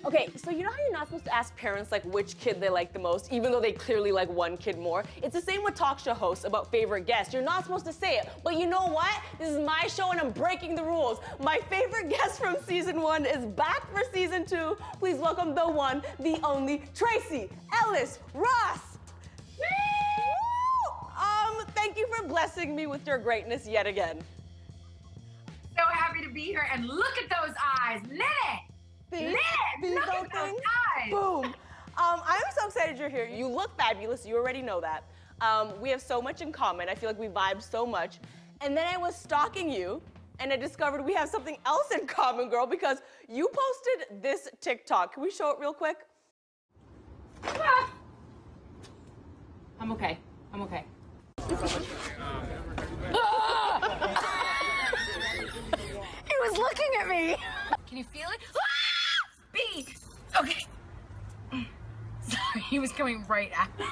Okay, so you know how you're not supposed to ask parents like which kid they like the most, even though they clearly like one kid more? It's the same with talk show hosts about favorite guests. You're not supposed to say it, but you know what? This is my show and I'm breaking the rules. My favorite guest from season 1 is back for season 2. Please welcome the one, the only, Tracee Ellis Ross. Thank you for blessing me with your greatness yet again. So happy to be here, and look at those eyes, Lily! Look at those eyes! Boom. I'm so excited you're here. You look fabulous. You already know that. We have so much in common. I feel like we vibe so much. And then I was stalking you, and I discovered we have something else in common, girl, because you posted this TikTok. Can we show it real quick? I'm okay. I'm okay. He was looking at me. Can you feel it? B! Okay. Sorry, he was coming right at me.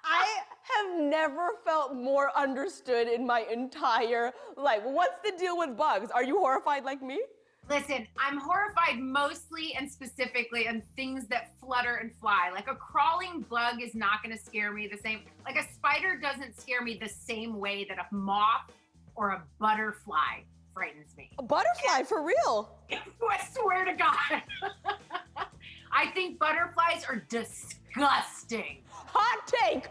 I have never felt more understood in my entire life. What's the deal with bugs? Are you horrified like me? Listen, I'm horrified mostly and specifically on things that flutter and fly. Like a crawling bug is not gonna scare me the same. Like a spider doesn't scare me the same way that a moth or a butterfly frightens me. A butterfly, for real? I swear to God. I think butterflies are disgusting. Hot take,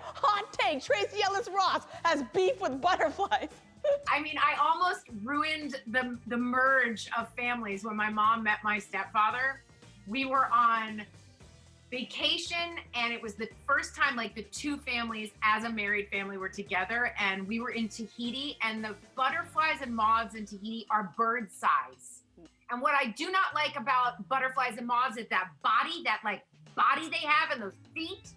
Tracee Ellis Ross has beef with butterflies. I mean, I almost ruined the merge of families when my mom met my stepfather. We were on vacation, and it was the first time like the two families as a married family were together, and we were in Tahiti, and the butterflies and moths in Tahiti are bird size. And what I do not like about butterflies and moths is that body they have and those feet.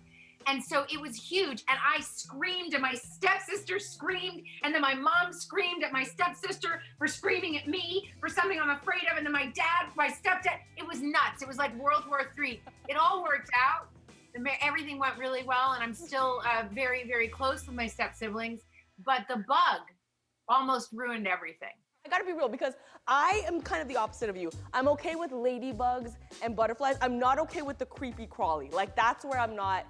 And so it was huge, and I screamed, and my stepsister screamed, and then my mom screamed at my stepsister for screaming at me for something I'm afraid of, and then my stepdad, it was nuts. It was like World War III. It all worked out. Everything went really well, and I'm still very, very close with my step-siblings, but the bug almost ruined everything. I gotta be real, because I am kind of the opposite of you. I'm okay with ladybugs and butterflies. I'm not okay with the creepy crawly. Like, that's where I'm not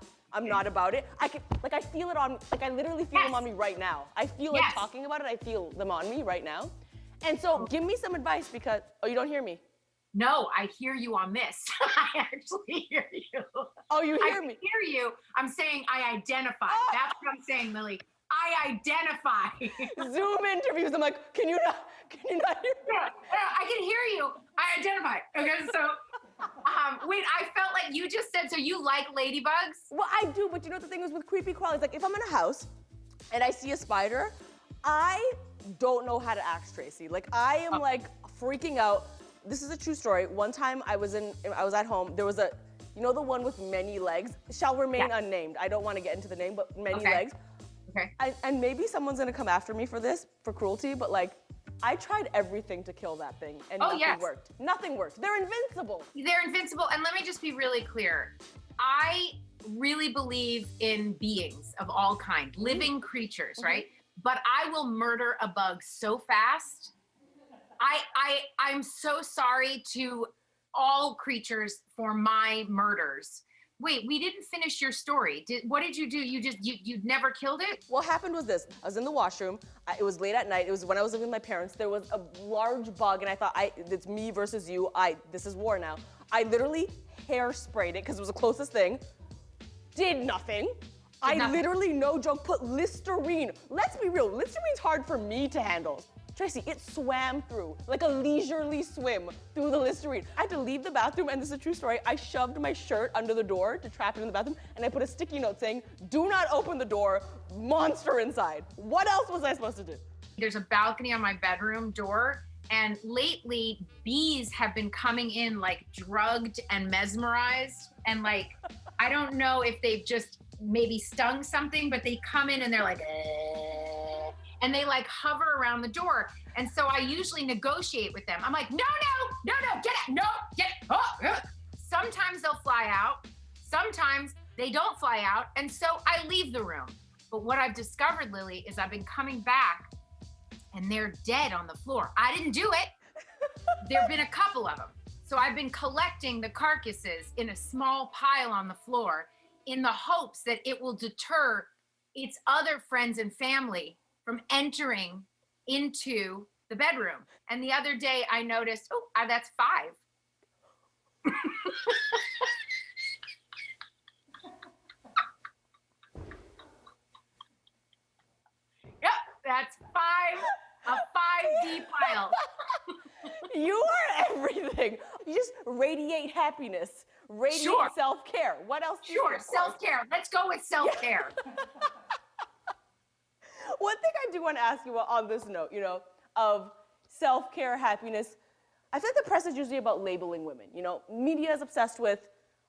about it. I feel it on, like I literally feel them on me right now. I feel like talking about it, I feel them on me right now. And so give me some advice because, oh, you don't hear me? No, I hear you on this. I actually hear you. Oh, you hear me? I hear you. I'm saying I identify. Oh. That's what I'm saying, Lily. I identify. Zoom interviews, I'm like, can you not hear me? Yeah, I can hear you. I identify. Okay, so, wait, I felt like you just said, so you like ladybugs? Well, I do, but you know what the thing is with creepy crawlies? Like, if I'm in a house and I see a spider, I don't know how to act, Tracee. Like, I am like freaking out. This is a true story. One time I was at home, there was you know the one with many legs? Shall remain unnamed. I don't want to get into the name, but many legs. Okay. And maybe someone's gonna come after me for this, for cruelty, but like, I tried everything to kill that thing, and nothing worked. Nothing worked. They're invincible. They're invincible, and let me just be really clear. I really believe in beings of all kinds, living creatures, right? But I will murder a bug so fast. I'm so sorry to all creatures for my murders. Wait, we didn't finish your story. What did you do? You never killed it? What happened was this. I was in the washroom. It was late at night. It was when I was living with my parents. There was a large bug, and I thought, it's me versus you. This is war now. I literally hairsprayed it because it was the closest thing. Did nothing. Literally, no joke, put Listerine. Let's be real, Listerine's hard for me to handle. Tracee, it swam through, like a leisurely swim through the Listerine. I had to leave the bathroom, and this is a true story. I shoved my shirt under the door to trap it in the bathroom, and I put a sticky note saying, do not open the door, monster inside. What else was I supposed to do? There's a balcony on my bedroom door, and lately, bees have been coming in like drugged and mesmerized, and like, I don't know if they've just maybe stung something, but they come in and they're like, and they like hover around the door. And so I usually negotiate with them. I'm like, no, get it, Sometimes they'll fly out. Sometimes they don't fly out. And so I leave the room. But what I've discovered, Lily, is I've been coming back and they're dead on the floor. I didn't do it. There've been a couple of them. So I've been collecting the carcasses in a small pile on the floor in the hopes that it will deter its other friends and family from entering into the bedroom. And the other day I noticed, oh, that's 5. Yep, that's 5, a 5D pile. You are everything. You just radiate happiness, radiate Sure. self-care. What else do you Sure, do? self-care. Let's go with self-care. One thing I do want to ask you on this note, of self-care, happiness, I feel like the press is usually about labeling women. Media is obsessed with,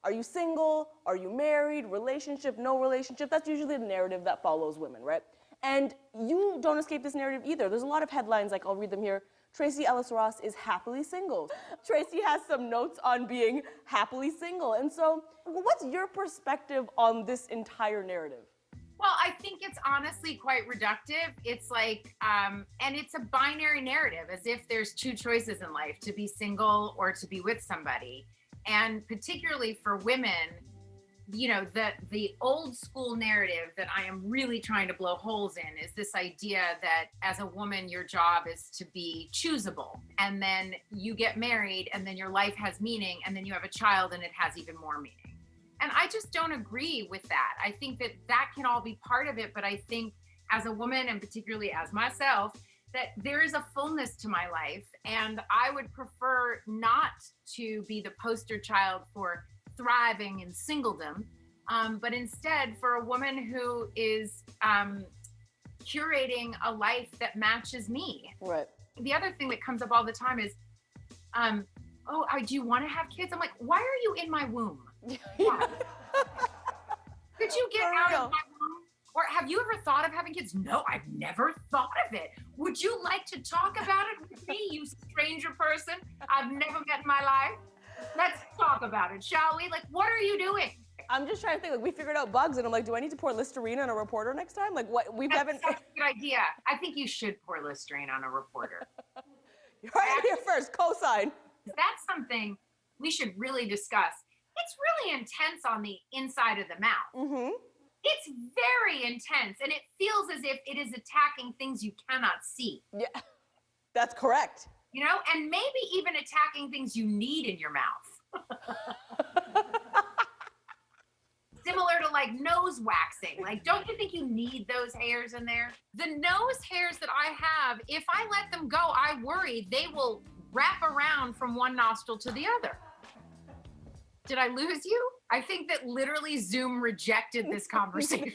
are you single? Are you married? Relationship? No relationship? That's usually the narrative that follows women, right? And you don't escape this narrative either. There's a lot of headlines, like I'll read them here. Tracee Ellis Ross is happily single. Tracee has some notes on being happily single. And so, what's your perspective on this entire narrative? Well, I think it's honestly quite reductive. It's like, and it's a binary narrative, as if there's 2 choices in life, to be single or to be with somebody. And particularly for women, the old school narrative that I am really trying to blow holes in is this idea that as a woman, your job is to be choosable. And then you get married, and then your life has meaning, and then you have a child and it has even more meaning. And I just don't agree with that. I think that can all be part of it, but I think as a woman, and particularly as myself, that there is a fullness to my life, and I would prefer not to be the poster child for thriving in singledom, but instead for a woman who is curating a life that matches me. Right. The other thing that comes up all the time is, do you want to have kids? I'm like, why are you in my womb? Why? Could you get out of my womb? Or have you ever thought of having kids? No, I've never thought of it. Would you like to talk about it with me, you stranger person I've never met in my life? Let's talk about it, shall we? Like, what are you doing? I'm just trying to think, we figured out bugs, and I'm like, do I need to pour Listerine on a reporter next time? Like, what? That's such a good idea. I think you should pour Listerine on a reporter. You're right here first, cosign. That's something we should really discuss. It's really intense on the inside of the mouth. Mm-hmm. It's very intense, and it feels as if it is attacking things you cannot see. Yeah, that's correct. And maybe even attacking things you need in your mouth. Similar to like nose waxing. Like, don't you think you need those hairs in there? The nose hairs that I have, if I let them go, I worry they will wrap around from one nostril to the other. Did I lose you? I think that literally Zoom rejected this conversation.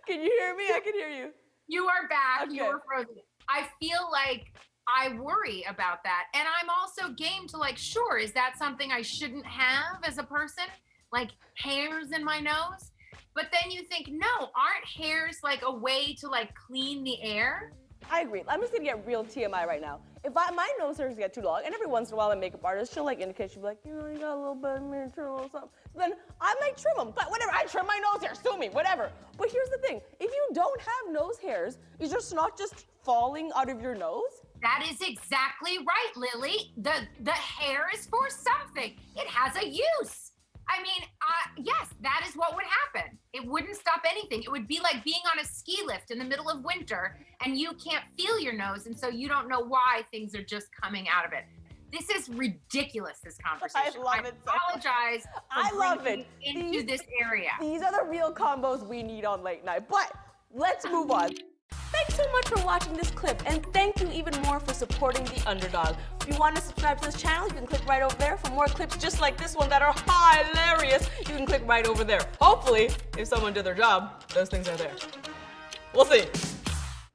Can you hear me? I can hear you. You are back. Okay. You were frozen. I feel like I worry about that. And I'm also game to like, sure, is that something I shouldn't have as a person? Like hairs in my nose? But then you think, no, aren't hairs like a way to like clean the air? I agree. I'm just gonna get real TMI right now. If my nose hairs get too long, and every once in a while my makeup artist, she'll like indicate, she'll be like, you got a little bit of me, trim a little something. So then I might trim them, but whatever, I trim my nose hair, sue me, whatever. But here's the thing, if you don't have nose hairs, is your snot just falling out of your nose? That is exactly right, Lily. The hair is for something. It has a use. I mean, yes, that is what would happen. It wouldn't stop anything. It would be like being on a ski lift in the middle of winter and you can't feel your nose, and so you don't know why things are just coming out of it. This is ridiculous, this conversation. I love it so much. Apologize for I love bringing it. into this area. These are the real combos we need on late night. But let's move on. Thanks so much for watching this clip, and thank you even more for supporting The Underdog. If you want to subscribe to this channel, you can click right over there. For more clips just like this one that are hilarious, you can click right over there. Hopefully, if someone did their job, those things are there. We'll see.